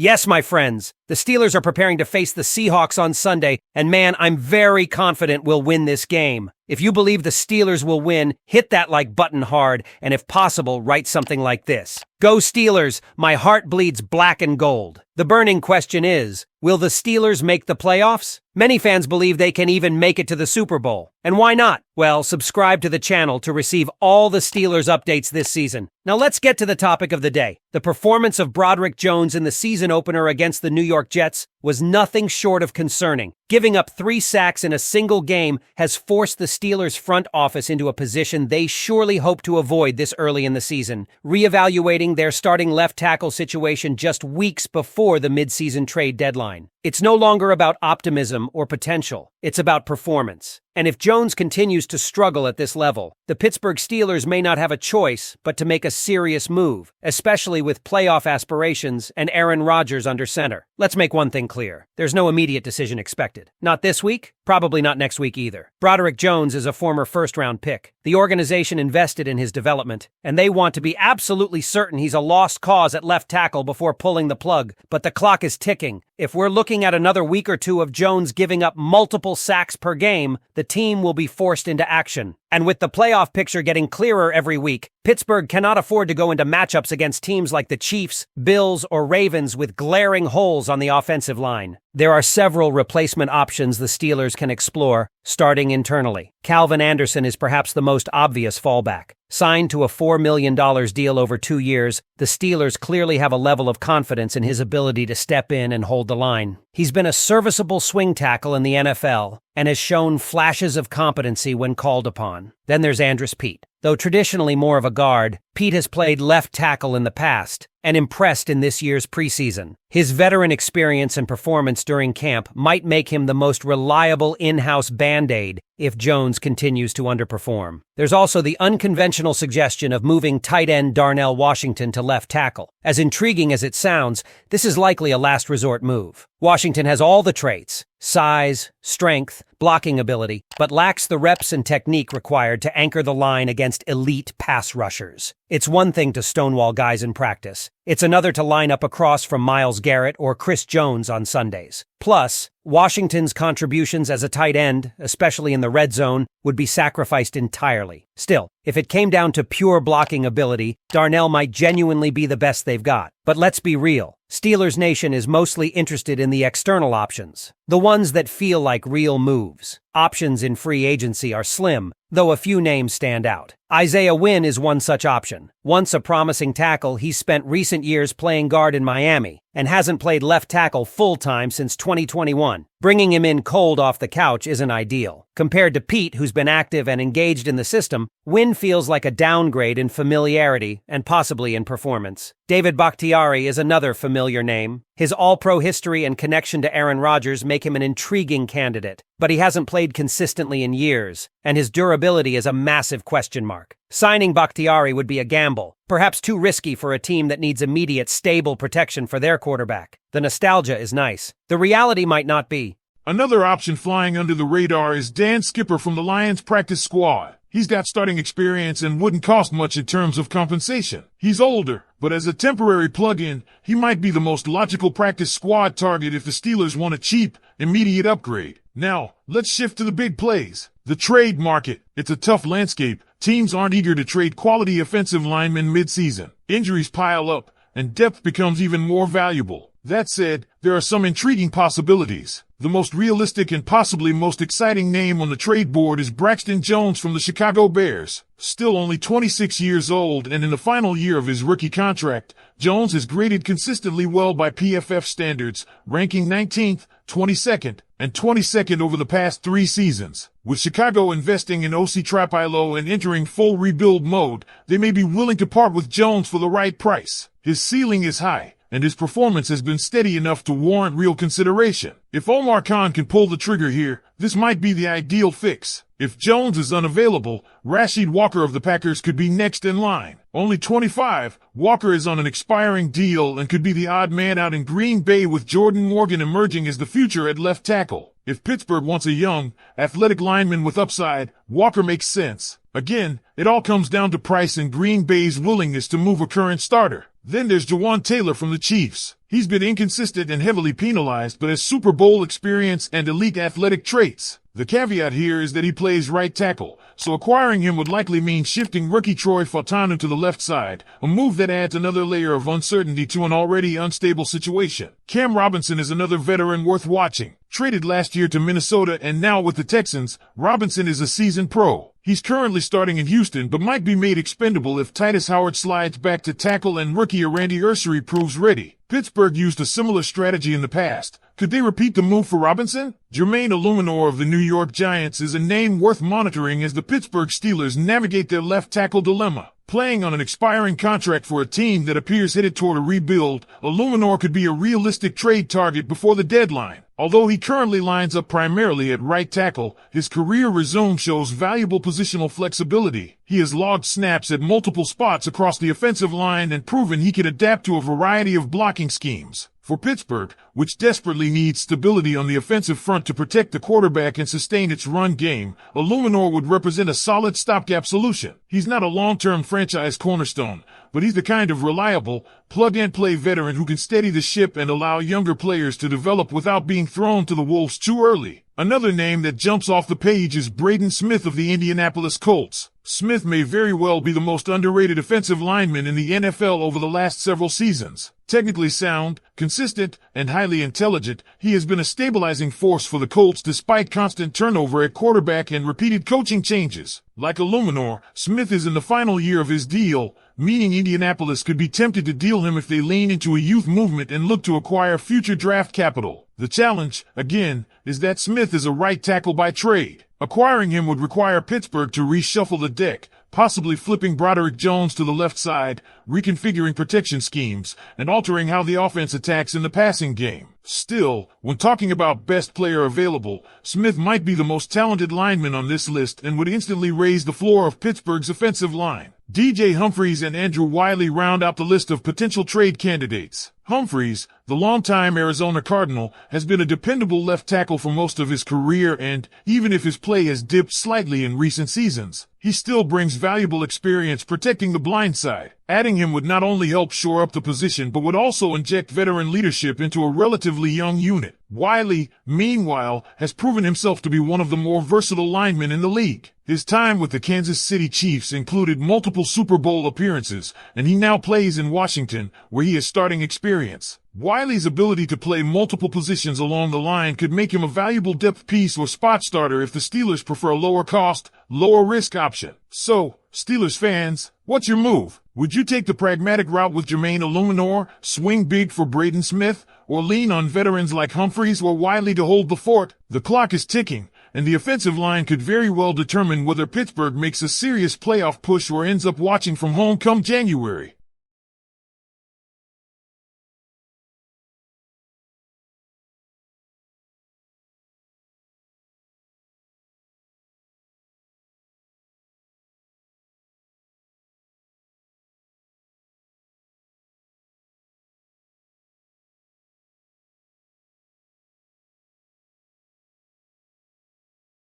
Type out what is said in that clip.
Yes, my friends, the Steelers are preparing to face the Seahawks on Sunday, and man, I'm very confident we'll win this game. If you believe the Steelers will win, hit that like button hard, and if possible, write something like this. Go Steelers, my heart bleeds black and gold. The burning question is, will the Steelers make the playoffs? Many fans believe they can even make it to the Super Bowl. And why not? Well, subscribe to the channel to receive all the Steelers updates this season. Now let's get to the topic of the day. The performance of Broderick Jones in the season opener against the New York Jets was nothing short of concerning. Giving up 3 sacks in a single game has forced the Steelers' front office into a position they surely hope to avoid this early in the season, reevaluating their starting left tackle situation just weeks before the midseason trade deadline. It's no longer about optimism or potential. It's about performance. And if Jones continues to struggle at this level, the Pittsburgh Steelers may not have a choice but to make a serious move, especially with playoff aspirations and Aaron Rodgers under center. Let's make one thing clear. There's no immediate decision expected. Not this week, probably not next week either. Broderick Jones is a former first-round pick. The organization invested in his development, and they want to be absolutely certain he's a lost cause at left tackle before pulling the plug. But the clock is ticking. If we're looking at another week or two of Jones giving up multiple sacks per game, the team will be forced into action. And with the playoff picture getting clearer every week, Pittsburgh cannot afford to go into matchups against teams like the Chiefs, Bills, or Ravens with glaring holes on the offensive line. There are several replacement options the Steelers can explore, starting internally. Calvin Anderson is perhaps the most obvious fallback. Signed to a $4 million deal over 2 years, the Steelers clearly have a level of confidence in his ability to step in and hold the line. He's been a serviceable swing tackle in the NFL and has shown flashes of competency when called upon. Then there's Andrus Peat. Though traditionally more of a guard, Peat has played left tackle in the past and impressed in this year's preseason. His veteran experience and performance during camp might make him the most reliable in-house Band-Aid if Jones continues to underperform. There's also the unconventional suggestion of moving tight end Darnell Washington to left tackle. As intriguing as it sounds, this is likely a last resort move. Washington has all the traits: size, strength, blocking ability, but lacks the reps and technique required to anchor the line against elite pass rushers. It's one thing to stonewall guys in practice. It's another to line up across from Myles Garrett or Chris Jones on Sundays. Plus, Washington's contributions as a tight end, especially in the red zone, would be sacrificed entirely. Still, if it came down to pure blocking ability, Darnell might genuinely be the best they've got. But let's be real. Steelers Nation is mostly interested in the external options, the ones that feel like real moves. Options in free agency are slim, though a few names stand out. Isaiah Wynn is one such option. Once a promising tackle, he's spent recent years playing guard in Miami and hasn't played left tackle full-time since 2021. Bringing him in cold off the couch isn't ideal. Compared to Peat, who's been active and engaged in the system, Wynn feels like a downgrade in familiarity and possibly in performance. David Bakhtiari is another familiar name. His all-pro history and connection to Aaron Rodgers make him an intriguing candidate, but he hasn't played consistently in years, and his durability is a massive question mark. Signing Bakhtiari would be a gamble, perhaps too risky for a team that needs immediate, stable protection for their quarterback. The nostalgia is nice. The reality might not be. Another option flying under the radar is Dan Skipper from the Lions practice squad. He's got starting experience and wouldn't cost much in terms of compensation. He's older, but as a temporary plug-in, he might be the most logical practice squad target if the Steelers want a cheap, immediate upgrade. Now, let's shift to the big plays. The trade market. It's a tough landscape. Teams aren't eager to trade quality offensive linemen mid-season. Injuries pile up, and depth becomes even more valuable. That said, there are some intriguing possibilities. The most realistic and possibly most exciting name on the trade board is Braxton Jones from the Chicago Bears. Still only 26 years old and in the final year of his rookie contract, Jones has graded consistently well by PFF standards, ranking 19th, 22nd, and 22nd over the past 3 seasons. With Chicago investing in OC Trapilo and entering full rebuild mode, they may be willing to part with Jones for the right price. His ceiling is high, and his performance has been steady enough to warrant real consideration. If Omar Khan can pull the trigger here, this might be the ideal fix. If Jones is unavailable, Rasheed Walker of the Packers could be next in line. Only 25, Walker is on an expiring deal and could be the odd man out in Green Bay with Jordan Morgan emerging as the future at left tackle. If Pittsburgh wants a young, athletic lineman with upside, Walker makes sense. Again, it all comes down to price and Green Bay's willingness to move a current starter. Then there's Jawan Taylor from the Chiefs. He's been inconsistent and heavily penalized, but has Super Bowl experience and elite athletic traits. The caveat here is that he plays right tackle, so acquiring him would likely mean shifting rookie Troy Fautanu to the left side, a move that adds another layer of uncertainty to an already unstable situation. Cam Robinson is another veteran worth watching. Traded last year to Minnesota and now with the Texans, Robinson is a seasoned pro. He's currently starting in Houston, but might be made expendable if Titus Howard slides back to tackle and rookie Randy Ursery proves ready. Pittsburgh used a similar strategy in the past. Could they repeat the move for Robinson? Jermaine Illuminor of the New York Giants is a name worth monitoring as the Pittsburgh Steelers navigate their left tackle dilemma. Playing on an expiring contract for a team that appears headed toward a rebuild, Illuminor could be a realistic trade target before the deadline. Although he currently lines up primarily at right tackle, his career resume shows valuable positional flexibility. He has logged snaps at multiple spots across the offensive line and proven he can adapt to a variety of blocking schemes. For Pittsburgh, which desperately needs stability on the offensive front to protect the quarterback and sustain its run game, Illuminor would represent a solid stopgap solution. He's not a long-term franchise cornerstone, but he's the kind of reliable, plug-and-play veteran who can steady the ship and allow younger players to develop without being thrown to the wolves too early. Another name that jumps off the page is Braden Smith of the Indianapolis Colts. Smith may very well be the most underrated offensive lineman in the NFL over the last several seasons. Technically sound, consistent, and highly intelligent, he has been a stabilizing force for the Colts despite constant turnover at quarterback and repeated coaching changes. Like Illuminor, Smith is in the final year of his deal, meaning Indianapolis could be tempted to deal him if they lean into a youth movement and look to acquire future draft capital. The challenge, again, is that Smith is a right tackle by trade. Acquiring him would require Pittsburgh to reshuffle the deck, possibly flipping Broderick Jones to the left side, reconfiguring protection schemes, and altering how the offense attacks in the passing game. Still, when talking about best player available, Smith might be the most talented lineman on this list and would instantly raise the floor of Pittsburgh's offensive line. DJ Humphries and Andrew Wiley round out the list of potential trade candidates. Humphries, the longtime Arizona Cardinal, has been a dependable left tackle for most of his career and, even if his play has dipped slightly in recent seasons, he still brings valuable experience protecting the blind side. Adding him would not only help shore up the position but would also inject veteran leadership into a relatively young unit. Wiley, meanwhile, has proven himself to be one of the more versatile linemen in the league. His time with the Kansas City Chiefs included multiple Super Bowl appearances, and he now plays in Washington, where he has starting experience. Wiley's ability to play multiple positions along the line could make him a valuable depth piece or spot starter if the Steelers prefer a lower cost, lower risk option. So, Steelers fans, what's your move? Would you take the pragmatic route with Jermaine Illuminor, swing big for Braden Smith, or lean on veterans like Humphries or Wiley to hold the fort? The clock is ticking, and the offensive line could very well determine whether Pittsburgh makes a serious playoff push or ends up watching from home come January.